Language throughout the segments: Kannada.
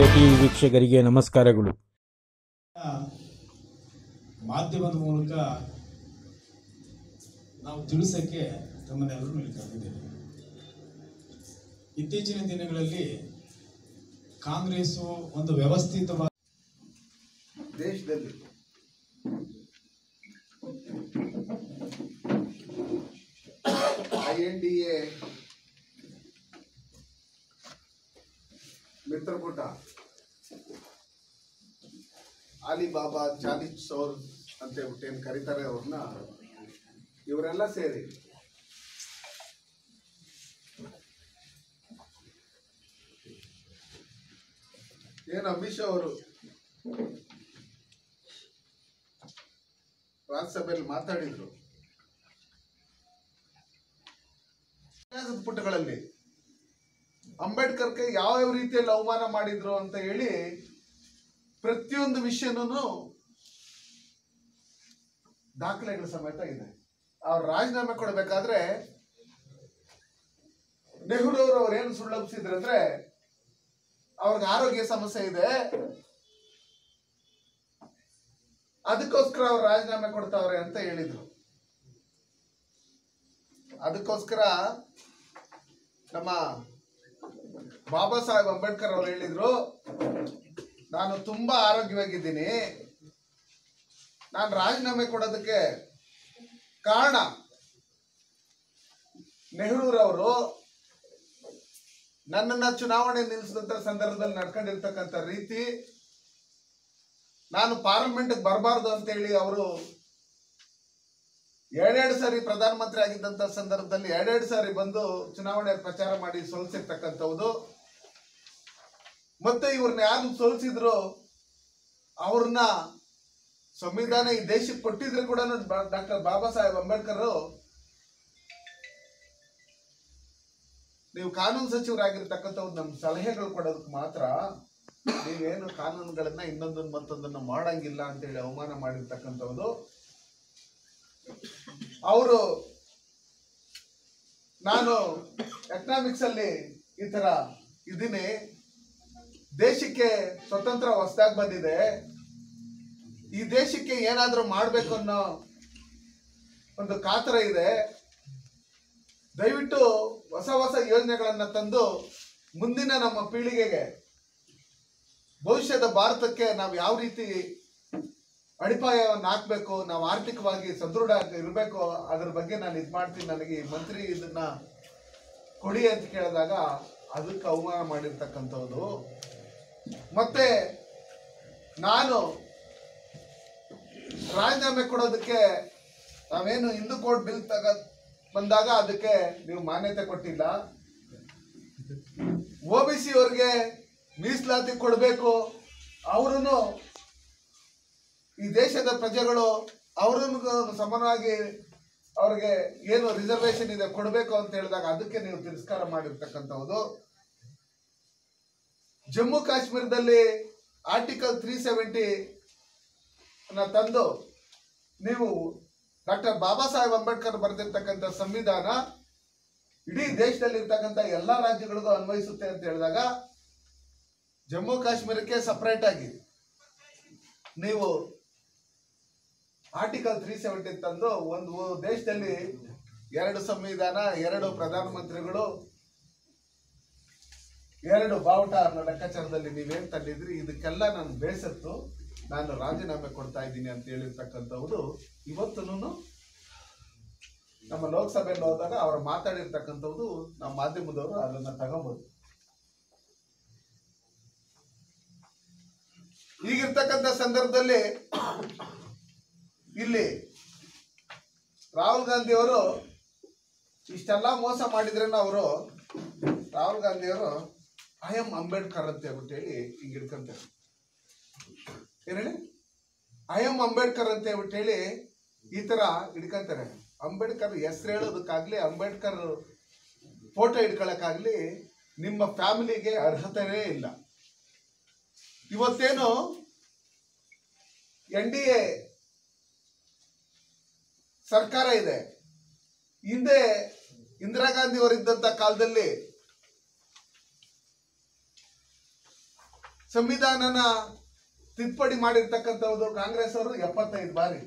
ಇಂಡಿಯಾ ಟಿವಿ ವೀಕ್ಷಕರಿಗೆ ನಮಸ್ಕಾರಗಳು. ಮಾಧ್ಯಮದ ಮೂಲಕ ನಾವು ತಿಳಿಸಕ್ಕೆ ತಮ್ಮನ್ನೆಲ್ಲರೂ ಇಲ್ಲಿ ಕರೆದಿದ್ದೇವೆ. ಇತ್ತೀಚಿನ ದಿನಗಳಲ್ಲಿ ಕಾಂಗ್ರೆಸ್ಸು ಒಂದು ವ್ಯವಸ್ಥಿತವಾದ ದೇಶದಲ್ಲಿ INDA ಮಿತ್ರಕೂಟ ಅಲಿಬಾಬಾ 40,000 ಅಂತ ಹೇಳ್ಬಿಟ್ಟು ಏನು ಕರೀತಾರೆ ಅವ್ರನ್ನ, ಇವರೆಲ್ಲ ಸೇರಿ ಏನು ಅಮಿತ್ ಶಾ ಅವರು ರಾಜ್ಯಸಭೆಯಲ್ಲಿ ಮಾತಾಡಿದ್ರು, ಪುಟಗಳಲ್ಲಿ ಅಂಬೇಡ್ಕರ್ಗೆ ಯಾವ ರೀತಿಯಲ್ಲಿ ಅವಮಾನ ಮಾಡಿದ್ರು ಅಂತ ಹೇಳಿ ಪ್ರತಿಯೊಂದು ವಿಷಯನೂ ದಾಖಲೆಗಳ ಸಮೇತ ಇದೆ. ಅವ್ರು ರಾಜೀನಾಮೆ ಕೊಡಬೇಕಾದ್ರೆ ನೆಹರು ಅವರು ಏನು ಸುಳ್ಳಭಿಸಿದ್ರು ಅಂದ್ರೆ ಅವ್ರಿಗೆ ಆರೋಗ್ಯ ಸಮಸ್ಯೆ ಇದೆ, ಅದಕ್ಕೋಸ್ಕರ ಅವ್ರು ರಾಜೀನಾಮೆ ಕೊಡ್ತಾವ್ರೆ ಅಂತ ಹೇಳಿದ್ರು. ಅದಕ್ಕೋಸ್ಕರ ನಮ್ಮ ಬಾಬಾ ಸಾಹೇಬ್ ಅಂಬೇಡ್ಕರ್ ಅವರು ಹೇಳಿದ್ರು, ನಾನು ತುಂಬಾ ಆರೋಗ್ಯವಾಗಿದ್ದೀನಿ, ನಾನು ರಾಜೀನಾಮೆ ಕೊಡೋದಕ್ಕೆ ಕಾರಣ ನೆಹರೂರವರು ನನ್ನನ್ನ ಚುನಾವಣೆ ನಿಲ್ಲಿಸಿದಂತ ಸಂದರ್ಭದಲ್ಲಿ ನಡ್ಕೊಂಡಿರ್ತಕ್ಕಂಥ ರೀತಿ, ನಾನು ಪಾರ್ಲಿಮೆಂಟ್ ಬರಬಾರ್ದು ಅಂತ ಹೇಳಿ ಅವರು ಎರಡೆರಡು ಸಾರಿ ಪ್ರಧಾನಮಂತ್ರಿ ಆಗಿದ್ದಂತ ಸಂದರ್ಭದಲ್ಲಿ ಎರಡೆರಡು ಸಾರಿ ಬಂದು ಚುನಾವಣೆ ಪ್ರಚಾರ ಮಾಡಿ ಸೋಲಿಸಿರ್ತಕ್ಕಂಥದ್ದು. ಮತ್ತೆ ಇವ್ರನ್ನ ಯಾರು ಸೋಲಿಸಿದ್ರು ಅವ್ರನ್ನ ಸಂವಿಧಾನ ಈ ದೇಶಕ್ಕೆ ಕೊಟ್ಟಿದ್ರು ಕೂಡ ಡಾಕ್ಟರ್ ಬಾಬಾ ಸಾಹೇಬ್ ಅಂಬೇಡ್ಕರ್ ನೀವು ಕಾನೂನು ಸಚಿವರಾಗಿರ್ತಕ್ಕಂಥವ್ರು ನಮ್ಮ ಸಲಹೆಗಳು ಕೊಡೋದಕ್ಕೆ ಮಾತ್ರ, ನೀವೇನು ಕಾನೂನುಗಳನ್ನ ಇನ್ನೊಂದನ್ನು ಮತ್ತೊಂದನ್ನು ಮಾಡಂಗಿಲ್ಲ ಅಂತೇಳಿ ಅವಮಾನ ಮಾಡಿರ್ತಕ್ಕಂಥದ್ದು. ಅವರು ನಾನು ಎಕನಾಮಿಕ್ಸ್ ಅಲ್ಲಿ ಈ ತರ ಇದೀನಿ, ದೇಶಕ್ಕೆ ಸ್ವತಂತ್ರ ಹೊಸದಾಗಿ ಬಂದಿದೆ, ಈ ದೇಶಕ್ಕೆ ಏನಾದ್ರೂ ಮಾಡ್ಬೇಕು ಅನ್ನೋ ಒಂದು ಕಾತರ ಇದೆ, ದಯವಿಟ್ಟು ಹೊಸ ಹೊಸ ಯೋಜನೆಗಳನ್ನ ತಂದು ಮುಂದಿನ ನಮ್ಮ ಪೀಳಿಗೆಗೆ ಭವಿಷ್ಯದ ಭಾರತಕ್ಕೆ ನಾವು ಯಾವ ರೀತಿ ಅಡಿಪಾಯವನ್ನು ಹಾಕ್ಬೇಕು, ನಾವು ಆರ್ಥಿಕವಾಗಿ ಸದೃಢ ಇರಬೇಕು, ಅದ್ರ ಬಗ್ಗೆ ನಾನು ಇದು ಮಾಡ್ತೀನಿ, ನನಗೆ ಮಂತ್ರಿ ಇದನ್ನ ಕೊಡಿ ಅಂತ ಕೇಳಿದಾಗ ಅದಕ್ಕೆ ಅವಮಾನ ಮಾಡಿರ್ತಕ್ಕಂಥದ್ದು. ಮತ್ತೆ ನಾನು ರಾಜೀನಾಮೆ ಕೊಡೋದಕ್ಕೆ ನಾವೇನು ಹಿಂದೂ ಕೋರ್ಟ್ ಬಿಲ್ ಬಂದಾಗ ಅದಕ್ಕೆ ನೀವು ಮಾನ್ಯತೆ ಕೊಟ್ಟಿಲ್ಲ, OBC ಅವ್ರಿಗೆ ಮೀಸಲಾತಿ ಕೊಡಬೇಕು, ಅವರನ್ನು ಈ ದೇಶದ ಪ್ರಜೆಗಳು ಅವರನ್ನು ಸಮಾನವಾಗಿ ಅವ್ರಿಗೆ ಏನು ರಿಸರ್ವೇಶನ್ ಇದೆ ಕೊಡಬೇಕು ಅಂತ ಹೇಳಿದಾಗ ಅದಕ್ಕೆ ನೀವು ತಿರಸ್ಕಾರ ಮಾಡಿರ್ತಕ್ಕಂಥದ್ದು. ಜಮ್ಮು ಕಾಶ್ಮೀರದಲ್ಲಿ ಆರ್ಟಿಕಲ್ 370 ತಂದು ನೀವು ಡಾಕ್ಟರ್ ಬಾಬಾ ಸಾಹೇಬ್ ಅಂಬೇಡ್ಕರ್ ಬರೆದಿರ್ತಕ್ಕಂಥ ಸಂವಿಧಾನ ಇಡೀ ದೇಶದಲ್ಲಿ ಇರ್ತಕ್ಕಂಥ ಎಲ್ಲಾ ರಾಜ್ಯಗಳಿಗೂ ಅನ್ವಯಿಸುತ್ತೆ ಅಂತ ಹೇಳಿದಾಗ ಜಮ್ಮು ಕಾಶ್ಮೀರಕ್ಕೆ ಸಪರೇಟ್ ಆಗಿ ನೀವು ಆರ್ಟಿಕಲ್ 370 ತಂದು ಒಂದು ದೇಶದಲ್ಲಿ 2 ಸಂವಿಧಾನ, 2 ಪ್ರಧಾನಮಂತ್ರಿಗಳು, 2 ಬಾವುಟ ಅನ್ನೋ ಲೆಕ್ಕಾಚಾರದಲ್ಲಿ ನೀವೇನ್ ತಂದಿದ್ರಿ, ಇದಕ್ಕೆಲ್ಲ ನಾನು ಬೇಸತ್ತು ನಾನು ರಾಜೀನಾಮೆ ಕೊಡ್ತಾ ಇದ್ದೀನಿ ಅಂತ ಹೇಳಿರ್ತಕ್ಕಂಥವ್ರು ಇವತ್ತು ನಮ್ಮ ಲೋಕಸಭೆಯಲ್ಲಿ ಹೋದಾಗ ಅವ್ರು ಮಾತಾಡಿರ್ತಕ್ಕಂಥದ್ದು ನಮ್ಮ ಮಾಧ್ಯಮದವರು ಅದನ್ನ ತಗೋಬಹುದು. ಈಗಿರ್ತಕ್ಕಂಥ ಸಂದರ್ಭದಲ್ಲಿ ಇಲ್ಲಿ ರಾಹುಲ್ ಗಾಂಧಿ ಅವರು ಇಷ್ಟೆಲ್ಲ ಮೋಸ ಮಾಡಿದ್ರೇನು ಅವರು ರಾಹುಲ್ ಗಾಂಧಿ ಅವರು ಐ ಎಂ ಅಂಬೇಡ್ಕರ್ ಅಂತ ಹೇಳ್ಬಿಟ್ಟು ಹೇಳಿ ಹಿಂಗೆ ಹಿಡ್ಕೊಂತಾರೆ. ಏನ್ ಹೇಳಿ ಐ ಎಂ ಅಂಬೇಡ್ಕರ್ ಅಂತ ಹೇಳ್ಬಿಟ್ಟು ಹೇಳಿ ಈ ತರ ಹಿಡ್ಕೊಂತಾರೆ. ಅಂಬೇಡ್ಕರ್ ಹೆಸರು ಹೇಳೋದಕ್ಕಾಗ್ಲಿ, ಅಂಬೇಡ್ಕರ್ ಫೋಟೋ ಹಿಡ್ಕೊಳಕ್ಕಾಗ್ಲಿ ನಿಮ್ಮ ಫ್ಯಾಮಿಲಿಗೆ ಅರ್ಹತೆನೇ ಇಲ್ಲ. ಇವತ್ತೇನು NDA ಸರ್ಕಾರ ಇದೆ, ಹಿಂದೆ ಇಂದಿರಾ ಗಾಂಧಿ ಅವರಿದ್ದಂತ ಕಾಲದಲ್ಲಿ ಸಂವಿಧಾನನ ತಿದ್ದುಪಡಿ ಮಾಡಿರ್ತಕ್ಕಂಥದ್ದು ಕಾಂಗ್ರೆಸ್ ಅವರು 75 ಬಾರಿ.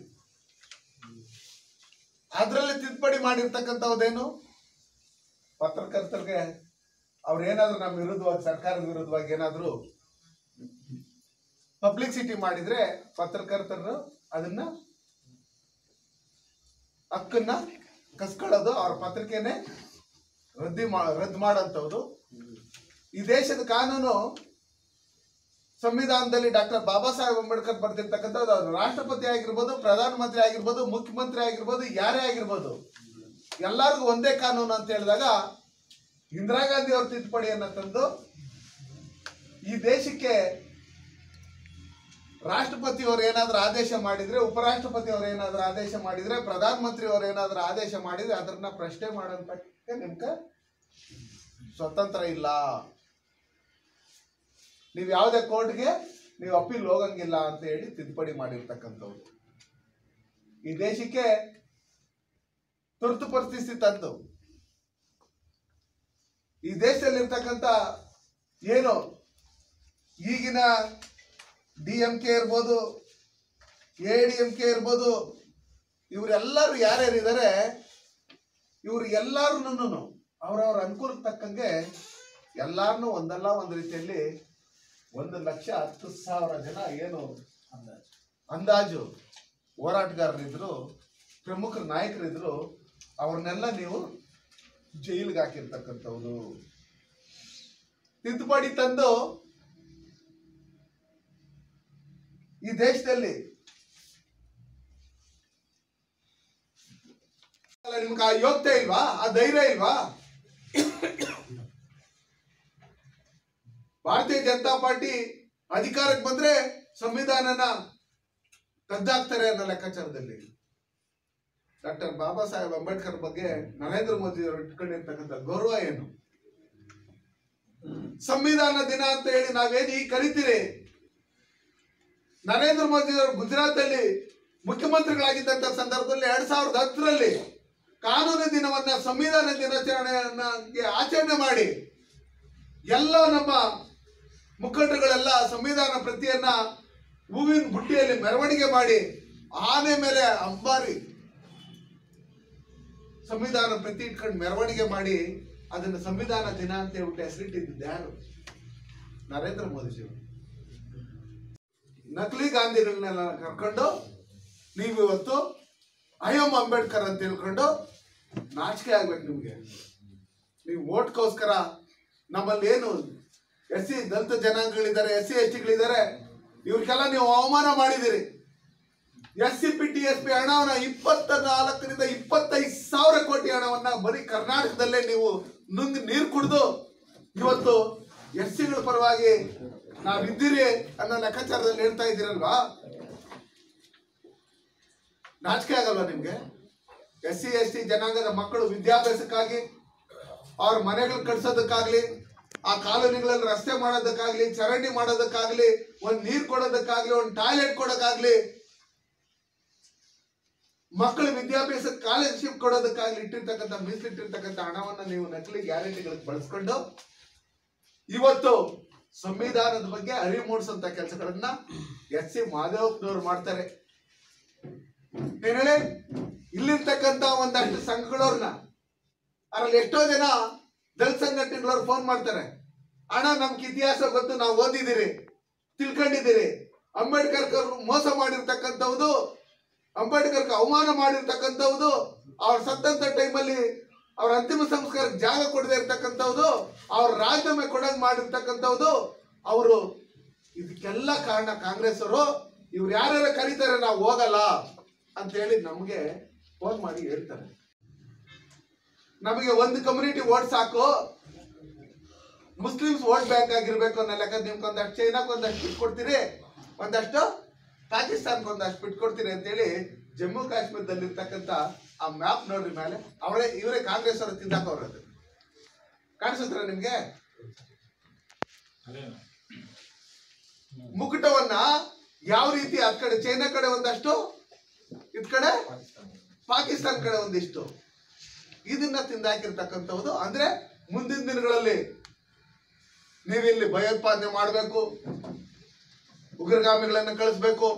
ಅದರಲ್ಲಿ ತಿದ್ದುಪಡಿ ಮಾಡಿರ್ತಕ್ಕಂಥದ್ದೇನು, ಪತ್ರಕರ್ತರಿಗೆ ಅವ್ರೇನಾದ್ರೂ ನಮ್ಮ ವಿರುದ್ಧವಾಗಿ, ಸರ್ಕಾರದ ವಿರುದ್ಧವಾಗಿ ಏನಾದ್ರು ಪಬ್ಲಿಸಿಟಿ ಮಾಡಿದ್ರೆ ಪತ್ರಕರ್ತರು ಅದನ್ನ ಹಕ್ಕನ್ನ ಕಸ್ಕೊಳ್ಳೋದು, ಅವ್ರ ಪತ್ರಿಕೆನೆ ರದ್ದು ಮಾಡೋಂಥದ್ದು. ಈ ದೇಶದ ಕಾನೂನು ಸಂವಿಧಾನದಲ್ಲಿ ಡಾಕ್ಟರ್ ಬಾಬಾ ಸಾಹೇಬ್ ಅಂಬೇಡ್ಕರ್ ಬರ್ತಿರ್ತಕ್ಕಂಥದ್ದು, ಅದು ರಾಷ್ಟ್ರಪತಿ ಆಗಿರ್ಬೋದು, ಪ್ರಧಾನಮಂತ್ರಿ ಆಗಿರ್ಬೋದು, ಮುಖ್ಯಮಂತ್ರಿ ಆಗಿರ್ಬೋದು, ಯಾರೇ ಆಗಿರ್ಬೋದು, ಎಲ್ಲರಿಗೂ ಒಂದೇ ಕಾನೂನು ಅಂತ ಹೇಳಿದಾಗ ಇಂದಿರಾ ಗಾಂಧಿ ಅವ್ರ ತಿದ್ದುಪಡಿಯನ್ನ ತಂದು ಈ ದೇಶಕ್ಕೆ ರಾಷ್ಟ್ರಪತಿ ಅವರು ಏನಾದ್ರೂ ಆದೇಶ ಮಾಡಿದ್ರೆ, ಉಪರಾಷ್ಟ್ರಪತಿ ಅವರು ಏನಾದ್ರೂ ಆದೇಶ ಮಾಡಿದ್ರೆ, ಪ್ರಧಾನಮಂತ್ರಿ ಅವರು ಏನಾದ್ರೂ ಆದೇಶ ಮಾಡಿದ್ರೆ ಅದನ್ನ ಪ್ರಶ್ನೆ ಮಾಡೋಂತಕ್ಕೆ ನಿಮ್ಗೆ ಸ್ವತಂತ್ರ ಇಲ್ಲ. ನೀವು ಯಾವುದೇ ಕೋರ್ಟ್ಗೆ ನೀವು ಅಪೀಲ್ ಹೋಗಂಗಿಲ್ಲ ಅಂತ ಹೇಳಿ ತಿದ್ದುಪಡಿ ಮಾಡಿರ್ತಕ್ಕಂಥವ್ರು. ಈ ದೇಶಕ್ಕೆ ತುರ್ತು ಪರಿಸ್ಥಿತಿ ತಂದು ಈ ದೇಶದಲ್ಲಿರ್ತಕ್ಕಂಥ ಏನು ಈಗಿನ DMK ಇರ್ಬೋದು, ADMK ಇರ್ಬೋದು, ಇವರೆಲ್ಲರೂ ಯಾರ್ಯಾರಿದ್ದಾರೆ, ಇವರು ಎಲ್ಲಾರನ್ನು ಅವ್ರವ್ರ ಅನುಕೂಲಕ್ಕೆ ತಕ್ಕಂಗೆ ಎಲ್ಲಾರನ್ನೂ ಒಂದಲ್ಲ ಒಂದು ರೀತಿಯಲ್ಲಿ 1,10,000 ಜನ ಏನು ಅಂದಾಜು ಹೋರಾಟಗಾರರಿದ್ರು, ಪ್ರಮುಖ ನಾಯಕರಿದ್ರು, ಅವ್ರನ್ನೆಲ್ಲ ನೀವು ಜೈಲಿಗೆ ಹಾಕಿರ್ತಕ್ಕಂಥವ್ರು. ತಿದ್ದುಪಡಿ ತಂದು ಈ ದೇಶದಲ್ಲಿ ನಿಮ್ಗೆ ಆ ಯೋಗ್ಯತೆ ಇಲ್ವಾ, ಆ ಧೈರ್ಯ ಇಲ್ವಾ? ಭಾರತೀಯ ಜನತಾ ಪಾರ್ಟಿ ಅಧಿಕಾರಕ್ಕೆ ಬಂದ್ರೆ ಸಂವಿಧಾನನ ಕದ್ದಾಕ್ತಾರೆ ಅನ್ನೋ ಲೆಕ್ಕಾಚಾರದಲ್ಲಿ ಡಾಕ್ಟರ್ ಬಾಬಾ ಸಾಹೇಬ್ ಅಂಬೇಡ್ಕರ್ ಬಗ್ಗೆ ನರೇಂದ್ರ ಮೋದಿ ಅವರು ಇಟ್ಕೊಂಡಿರ್ತಕ್ಕಂಥ ಗೌರವ ಏನು? ಸಂವಿಧಾನ ದಿನ ಅಂತ ಹೇಳಿ ನಾವೇನು ಈಗ ಕರಿತೀರಿ, ನರೇಂದ್ರ ಮೋದಿ ಅವರು ಗುಜರಾತ್ ಅಲ್ಲಿ ಮುಖ್ಯಮಂತ್ರಿಗಳಾಗಿದ್ದಂತ ಸಂದರ್ಭದಲ್ಲಿ 2010ರಲ್ಲಿ ಕಾನೂನು ದಿನವನ್ನ, ಸಂವಿಧಾನ ದಿನಾಚರಣೆಯನ್ನ ಆಚರಣೆ ಮಾಡಿ ಎಲ್ಲ ನಮ್ಮ ಮುಖಂಡರುಗಳೆಲ್ಲ ಸಂವಿಧಾನ ಪ್ರತಿಯನ್ನ ಹೂವಿನ ಬುಟ್ಟಿಯಲ್ಲಿ ಮೆರವಣಿಗೆ ಮಾಡಿ ಆನೆ ಮೇಲೆ ಅಂಬಾರಿ ಸಂವಿಧಾನ ಪ್ರತಿ ಇಟ್ಕೊಂಡು ಮೆರವಣಿಗೆ ಮಾಡಿ ಅದನ್ನು ಸಂವಿಧಾನ ದಿನ ಅಂತ ಹೇಳ್ಬಿಟ್ಟು ಹೆಸರಿಟ್ಟಿದ್ದು ಯಾರು? ನರೇಂದ್ರ ಮೋದಿಜಿಯವರು. ನಕಲಿ ಗಾಂಧಿಗಳನ್ನೆಲ್ಲ ಕರ್ಕೊಂಡು ನೀವು ಇವತ್ತು ಅಂಬೇಡ್ಕರ್ ಅಂತ ಹೇಳ್ಕೊಂಡು ನಾಚಿಕೆ ಆಗ್ಬೇಕು ನಿಮ್ಗೆ. ನೀವು ಓಟ್ಗೋಸ್ಕರ ನಮ್ಮಲ್ಲಿ ಏನು SC ದಲಿತ ಜನಾಂಗಗಳಿದ್ದಾರೆ, SC STಗಳಿದ್ದಾರೆ, ಇವ್ರಿಗೆಲ್ಲ ನೀವು ಅವಮಾನ ಮಾಡಿದಿರಿ. SCP-TSP ಹಣವನ್ನ 24ರಿಂದ 25,000 ಕೋಟಿ ಹಣವನ್ನ ಬರೀ ಕರ್ನಾಟಕದಲ್ಲೇ ನೀವು ನುಂಗಿ ನೀರು ಕುಡಿದು ಇವತ್ತು SCಗಳ ಪರವಾಗಿ ನಾವಿದ್ದೀರಿ ಅನ್ನೋ ಲೆಕ್ಕಾಚಾರದಲ್ಲಿ ಹೇಳ್ತಾ ಇದ್ದೀರಲ್ವಾ? ನಾಚಿಕೆ ಆಗಲ್ವಾ ನಿಮ್ಗೆ? SC ST ಜನಾಂಗದ ಮಕ್ಕಳು ವಿದ್ಯಾಭ್ಯಾಸಕ್ಕಾಗಿ, ಅವ್ರ ಮನೆಗಳು ಕಟ್ಸೋದಕ್ಕಾಗ್ಲಿ, ಆ ಕಾಲೋನಿಗಳಲ್ಲಿ ರಸ್ತೆ ಮಾಡೋದಕ್ಕಾಗ್ಲಿ, ಚರಂಡಿ ಮಾಡೋದಕ್ಕಾಗ್ಲಿ, ಒಂದ್ ನೀರ್ ಕೊಡೋದಕ್ಕಾಗ್ಲಿ, ಒಂದ್ ಟಾಯ್ಲೆಟ್ ಕೊಡೋಕ್ಕಾಗ್ಲಿ, ಮಕ್ಕಳ ವಿದ್ಯಾಭ್ಯಾಸ ಸ್ಕಾಲರ್ಶಿಪ್ ಕೊಡೋದಕ್ಕಾಗ್ಲಿ ಇಟ್ಟಿರ್ತಕ್ಕಂಥ ಮೀಸಲಿಟ್ಟಿರ್ತಕ್ಕಂಥ ಹಣವನ್ನ ನೀವು ನಕಲಿ ಗ್ಯಾರಂಟಿಗಳಿಗೆ ಬಳಸ್ಕೊಂಡು ಇವತ್ತು ಸಂವಿಧಾನದ ಬಗ್ಗೆ ಅರಿವು ಮೂಡಿಸುವಂತ ಕೆಲಸಗಳನ್ನ SC ಮಾದೇವಪ್ಪನವರು ಮಾಡ್ತಾರೆ. ಏನ್ ಹೇಳಿ, ಇಲ್ಲಿರ್ತಕ್ಕಂಥ ಒಂದಷ್ಟು ಸಂಘಗಳವ್ರನ್ನ, ಅದ್ರಲ್ಲಿ ಎಷ್ಟೋ ಜನ ದಲಿತ ಸಂಘಟನೆಗಳವ್ರು ಫೋನ್ ಮಾಡ್ತಾರೆ, ಅಣ್ಣ ನಮ್ಗೆ ಇತಿಹಾಸ ಗೊತ್ತು, ನಾವು ಓದಿದಿರಿ, ತಿಳ್ಕೊಂಡಿದ್ದೀರಿ, ಅಂಬೇಡ್ಕರ್ ಮೋಸ ಮಾಡಿರ್ತಕ್ಕಂಥದ್ದು, ಅಂಬೇಡ್ಕರ್ಗೆ ಅವಮಾನ ಮಾಡಿರ್ತಕ್ಕಂಥದ್ದು, ಅವ್ರ ಸತ್ತಂತ ಟೈಮಲ್ಲಿ ಅವ್ರ ಅಂತಿಮ ಸಂಸ್ಕಾರಕ್ಕೆ ಜಾಗ ಕೊಡದೆ ಇರ್ತಕ್ಕಂಥದ್ದು, ಅವ್ರ ರಾಜೀನಾಮೆ ಕೊಡಂಗ್ ಮಾಡಿರ್ತಕ್ಕಂಥದ್ದು, ಅವರು ಇದಕ್ಕೆಲ್ಲ ಕಾರಣ ಕಾಂಗ್ರೆಸ್ ಅವರು. ಇವ್ರು ಯಾರ್ಯಾರ ಕರೀತಾರೆ ನಾವು ಹೋಗಲ್ಲ ಅಂತ ಹೇಳಿ ನಮ್ಗೆ ಫೋನ್ ಮಾಡಿ ಹೇಳ್ತಾರೆ. ನಮಗೆ ಒಂದು ಕಮ್ಯುನಿಟಿ ಓಟ್ ಸಾಕು, ಮುಸ್ಲಿಮ್ಸ್ ಓಟ್ ಬ್ಯಾಂಕ್ ಆಗಿರ್ಬೇಕು ಅನ್ನೋ ಲೆಕ್ಕ. ನಿಮ್ಗೆ ಒಂದಷ್ಟು ಚೈನಾಕ್ ಒಂದಷ್ಟು ಬಿಟ್ಕೊಡ್ತೀರಿ, ಒಂದಷ್ಟು ಪಾಕಿಸ್ತಾನಕ್ಕೆ ಒಂದಷ್ಟು ಬಿಟ್ಕೊಡ್ತೀರಿ ಅಂತೇಳಿ ಜಮ್ಮು ಕಾಶ್ಮೀರದಲ್ಲಿರ್ತಕ್ಕಂಥ ಆ ಮ್ಯಾಪ್ ನೋಡ್ರಿ ಮೇಲೆ, ಇವರೇ ಕಾಂಗ್ರೆಸ್ ಅವರು ತಿಂದಾಕವ್ರದ್ದು ಕಾಣಿಸುತ್ತಾರೆ ನಿಮ್ಗೆ? ಮುಕುಟವನ್ನ ಯಾವ ರೀತಿ ಅದ್ ಕಡೆ ಚೈನಾ ಕಡೆ ಒಂದಷ್ಟು, ಇದ್ ಕಡೆ ಪಾಕಿಸ್ತಾನ ಕಡೆ ಒಂದಿಷ್ಟು, ಇದನ್ನ ತಿಂದಾಕಿರ್ತಕ್ಕಂಥದ್ದು. ಅಂದ್ರೆ ಮುಂದಿನ ದಿನಗಳಲ್ಲಿ ನೀವಿಲ್ಲಿ ಭಯೋತ್ಪಾದನೆ ಮಾಡಬೇಕು, ಉಗ್ರಗಾಮಿಗಳನ್ನ ಕಳಿಸ್ಬೇಕು.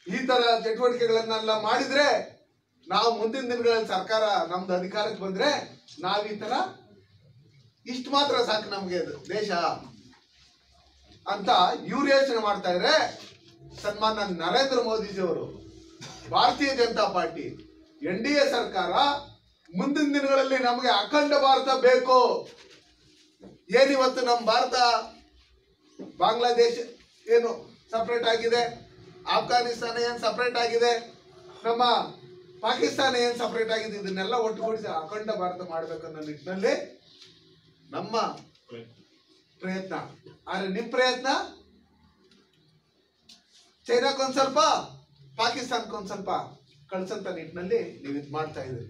ಈ ತರ ಚಟುವಟಿಕೆಗಳನ್ನೆಲ್ಲ ಮಾಡಿದ್ರೆ ನಾವು ಮುಂದಿನ ದಿನಗಳಲ್ಲಿ ಸರ್ಕಾರ ನಮ್ದು ಅಧಿಕಾರಕ್ಕೆ ಬಂದ್ರೆ ನಾವ್ ಈ ತರ ಇಷ್ಟು ಮಾತ್ರ ಸಾಕು ನಮ್ಗೆ ದೇಶ ಅಂತ ಇವ್ರು ಯೋಚನೆ ಮಾಡ್ತಾ ಇದ್ರೆ, ಸನ್ಮಾನ್ಯ ನರೇಂದ್ರ ಮೋದಿಜಿಯವರು, ಭಾರತೀಯ ಜನತಾ ಪಾರ್ಟಿ, NDA ಸರ್ಕಾರ ಮುಂದಿನ ದಿನಗಳಲ್ಲಿ ನಮಗೆ ಅಖಂಡ ಭಾರತ ಬೇಕು. ಏನಿವತ್ತು ನಮ್ಮ ಭಾರತ ಬಾಂಗ್ಲಾದೇಶ ಏನು ಸಪರೇಟ್ ಆಗಿದೆ, ಆಫ್ಘಾನಿಸ್ತಾನ ಏನು ಸಪರೇಟ್ ಆಗಿದೆ, ನಮ್ಮ ಪಾಕಿಸ್ತಾನ ಏನು ಸಪರೇಟ್ ಆಗಿದೆ, ಇದನ್ನೆಲ್ಲ ಒಟ್ಟುಗೂಡಿಸಿ ಅಖಂಡ ಭಾರತ ಮಾಡ್ಬೇಕನ್ನೋ ನಿಟ್ಟಿನಲ್ಲಿ ನಮ್ಮ ಪ್ರಯತ್ನ. ಆದ್ರೆ ನಿಮ್ ಪ್ರಯತ್ನ ಚೈನಾಕ್ಕೊಂದ್ ಸ್ವಲ್ಪ, ಪಾಕಿಸ್ತಾನಕ್ಕೊಂದ್ ಸ್ವಲ್ಪ ಕಳ್ಸಂತ ನಿಟ್ಟಿನಲ್ಲಿ ನೀವು ಇದು ಮಾಡ್ತಾ ಇದ್ದೀರಿ.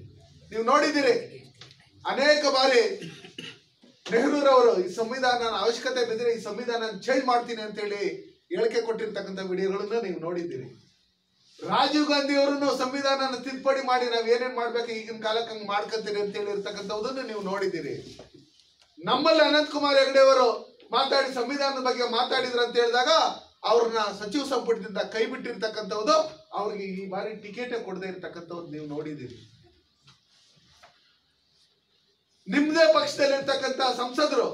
ನೀವು ನೋಡಿದ್ದೀರಿ ಅನೇಕ ಬಾರಿ ನೆಹರೂರವರು ಈ ಸಂವಿಧಾನ ಅವಶ್ಯಕತೆ ಬಿದ್ದರೆ ಈ ಸಂವಿಧಾನ ಚೇಂಜ್ ಮಾಡ್ತೀನಿ ಅಂತ ಹೇಳಿ ಹೇಳಿಕೆ ಕೊಟ್ಟಿರ್ತಕ್ಕಂಥ ವಿಡಿಯೋಗಳನ್ನು ನೀವು ನೋಡಿದ್ದೀರಿ. ರಾಜೀವ್ ಗಾಂಧಿ ಅವರನ್ನು ಸಂವಿಧಾನ ತಿದ್ದುಪಡಿ ಮಾಡಿ ನಾವ್ ಏನೇನ್ ಮಾಡ್ಬೇಕು ಈಗಿನ ಕಾಲಕ್ಕೆ ಹಂಗೆ ಮಾಡ್ಕೊಂತೀರಿ ಅಂತ ಹೇಳಿರ್ತಕ್ಕಂಥದ್ದನ್ನು ನೀವು ನೋಡಿದ್ದೀರಿ. ನಮ್ಮಲ್ಲಿ ಅನಂತಕುಮಾರ್ ಹೆಗಡೆ ಅವರು ಮಾತಾಡಿ ಸಂವಿಧಾನದ ಬಗ್ಗೆ ಮಾತಾಡಿದ್ರು ಅಂತ ಹೇಳಿದಾಗ ಅವ್ರನ್ನ ಸಚಿವ ಸಂಪುಟದಿಂದ ಕೈ ಬಿಟ್ಟಿರ್ತಕ್ಕಂಥದ್ದು, ಅವ್ರಿಗೆ ಈ ಬಾರಿ ಟಿಕೆಟೇ ಕೊಡದೇ ಇರ್ತಕ್ಕಂಥದ್ದು ನೀವು ನೋಡಿದ್ದೀರಿ. ನಿಮ್ದೇ ಪಕ್ಷದಲ್ಲಿರ್ತಕ್ಕಂಥ ಸಂಸದರು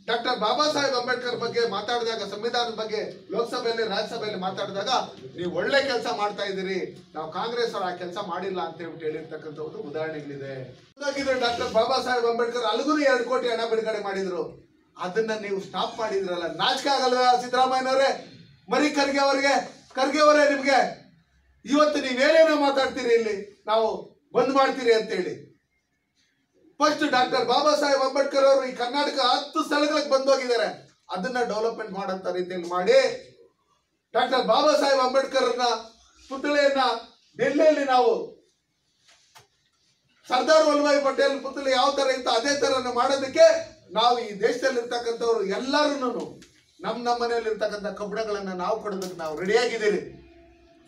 ಡಾಕ್ಟರ್ ಬಾಬಾ ಸಾಹೇಬ್ ಅಂಬೇಡ್ಕರ್ ಬಗ್ಗೆ ಮಾತಾಡಿದಾಗ, ಸಂವಿಧಾನದ ಬಗ್ಗೆ ಲೋಕಸಭೆಯಲ್ಲಿ ರಾಜ್ಯಸಭೆಯಲ್ಲಿ ಮಾತಾಡಿದಾಗ ನೀವು ಒಳ್ಳೆ ಕೆಲಸ ಮಾಡ್ತಾ ಇದ್ದೀರಿ, ನಾವು ಕಾಂಗ್ರೆಸ್ ಅವರು ಆ ಕೆಲಸ ಮಾಡಿಲ್ಲ ಅಂತ ಹೇಳ್ಬಿಟ್ಟು ಹೇಳಿರ್ತಕ್ಕಂಥದ್ದು ಉದಾಹರಣೆಗಳಿದೆ. ಡಾಕ್ಟರ್ ಬಾಬಾ ಸಾಹೇಬ್ ಅಂಬೇಡ್ಕರ್ ಅಲ್ಲಿಗೂ 2 ಕೋಟಿ ಹಣ ಬಿಡುಗಡೆ ಮಾಡಿದ್ರು, ಅದನ್ನ ನೀವು ಸ್ಟಾಪ್ ಮಾಡಿದ್ರಲ್ಲ. ನಾಚಿಕೆ ಆಗಲ್ವಾ ಸಿದ್ದರಾಮಯ್ಯನವರೇ? ಮರಿ ಖರ್ಗೆ ಅವರೇ ನಿಮ್ಗೆ ಇವತ್ತು ನೀವೇನೇನೋ ಮಾತಾಡ್ತೀರಿ, ಇಲ್ಲಿ ನಾವು ಬಂದ್ ಮಾಡ್ತೀರಿ ಅಂತೇಳಿ. ಫಸ್ಟ್ ಡಾಕ್ಟರ್ ಬಾಬಾ ಸಾಹೇಬ್ ಅಂಬೇಡ್ಕರ್ ಅವರು ಈ ಕರ್ನಾಟಕ 10 ಸ್ಥಳಗಳಿಗೆ ಬಂದೋಗಿದ್ದಾರೆ, ಅದನ್ನ ಡೆವಲಪ್ಮೆಂಟ್ ಮಾಡಂತ ರೀತಿಯಲ್ಲಿ ಮಾಡಿ ಡಾಕ್ಟರ್ ಬಾಬಾ ಸಾಹೇಬ್ ಅಂಬೇಡ್ಕರ್ ಪುತ್ಥಳಿಯನ್ನ ಡೆಲ್ಲಿಯಲ್ಲಿ ನಾವು ಸರ್ದಾರ್ ವಲ್ಲಭಾಯ್ ಪಟೇಲ್ ಪುತ್ಥಳಿ ಯಾವ ತರ ಇತ್ತು ಅದೇ ತರ ಮಾಡೋದಕ್ಕೆ ನಾವು ಈ ದೇಶದಲ್ಲಿ ಇರ್ತಕ್ಕಂಥವ್ರು ಎಲ್ಲರೂ ನಮ್ಮ ಮನೆಯಲ್ಲಿ ಇರ್ತಕ್ಕಂಥ ಕಬ್ಬಣಗಳನ್ನ ನಾವು ಕೊಡೋದಕ್ಕೆ ನಾವು ರೆಡಿಯಾಗಿದ್ದೀರಿ.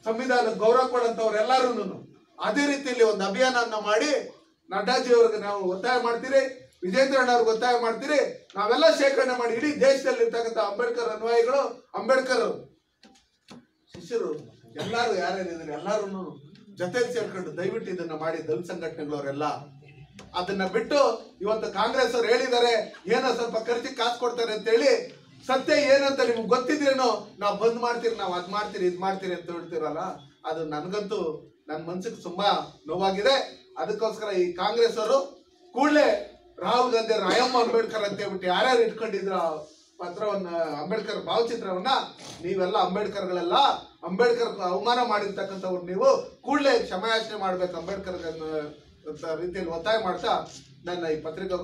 ಸಂವಿಧಾನ ಗೌರವ ಕೊಡಂತವ್ರು ಎಲ್ಲರೂ ಅದೇ ರೀತಿಯಲ್ಲಿ ಒಂದು ಅಭಿಯಾನವನ್ನು ಮಾಡಿ ನಡ್ಡಾಜಿ ಅವ್ರಿಗೆ ನಾವು ಒತ್ತಾಯ ಮಾಡ್ತೀರಿ, ವಿಜೇಂದ್ರಣ್ಣ ಅವ್ರಿಗೆ ಒತ್ತಾಯ ಮಾಡ್ತೀರಿ, ನಾವೆಲ್ಲ ಶೇಖರಣೆ ಮಾಡಿ ಇಡೀ ದೇಶದಲ್ಲಿ ಇರ್ತಕ್ಕಂಥ ಅಂಬೇಡ್ಕರ್ ಅನುಯಾಯಿಗಳು, ಅಂಬೇಡ್ಕರ್ ಶಿಷ್ಯರು ಎಲ್ಲರೂ ಯಾರೇನಿದ್ದಾರೆ ಎಲ್ಲರೂ ಜೊತೆಗೆ ಸೇರ್ಕೊಂಡು ದಯವಿಟ್ಟು ಇದನ್ನ ಮಾಡಿ ದಲಿತ ಸಂಘಟನೆಗಳವರೆಲ್ಲ ಅದನ್ನ ಬಿಟ್ಟು ಇವತ್ತು ಕಾಂಗ್ರೆಸ್ ಅವ್ರು ಹೇಳಿದ್ದಾರೆ ಏನೋ ಸ್ವಲ್ಪ ಖರ್ಚಿಗೆ ಕಾಸು ಕೊಡ್ತಾರೆ ಅಂತ ಹೇಳಿ, ಸತ್ಯ ಏನಂತ ನಿಮ್ಗೆ ಗೊತ್ತಿದ್ರೇನೋ ನಾವು ಬಂದ್ ಮಾಡ್ತೀರಿ, ನಾವು ಅದ್ ಮಾಡ್ತೀರಿ ಇದ್ ಮಾಡ್ತೀರಿ ಅಂತ ಹೇಳ್ತೀರಲ್ಲ, ಅದು ನನ್ಗಂತೂ ನನ್ನ ಮನ್ಸಿಗೆ ತುಂಬಾ ನೋವಾಗಿದೆ. ಅದಕ್ಕೋಸ್ಕರ ಈ ಕಾಂಗ್ರೆಸ್ ಅವರು ಕೂಡಲೇ ರಾಹುಲ್ ಗಾಂಧಿ ಅಯ್ಯಮ್ಮ ಅಂಬೇಡ್ಕರ್ ಅಂತ ಹೇಳ್ಬಿಟ್ಟು ಯಾರ್ಯಾರು ಇಟ್ಕೊಂಡಿದ್ರ ಪತ್ರವನ್ನ, ಅಂಬೇಡ್ಕರ್ ಭಾವಚಿತ್ರವನ್ನ, ನೀವೆಲ್ಲ ಅಂಬೇಡ್ಕರ್ಗಳೆಲ್ಲ ಅಂಬೇಡ್ಕರ್ ಅವಮಾನ ಮಾಡಿರ್ತಕ್ಕಂಥವ್ರು ನೀವು ಕೂಡಲೇ ಕ್ಷಮಾಯಾಚನೆ ಮಾಡ್ಬೇಕು ಅಂಬೇಡ್ಕರ್ ರೀತಿಯಲ್ಲಿ ಒತ್ತಾಯ ಮಾಡ್ತಾ ನನ್ನ ಈ ಪತ್ರಿಕಾ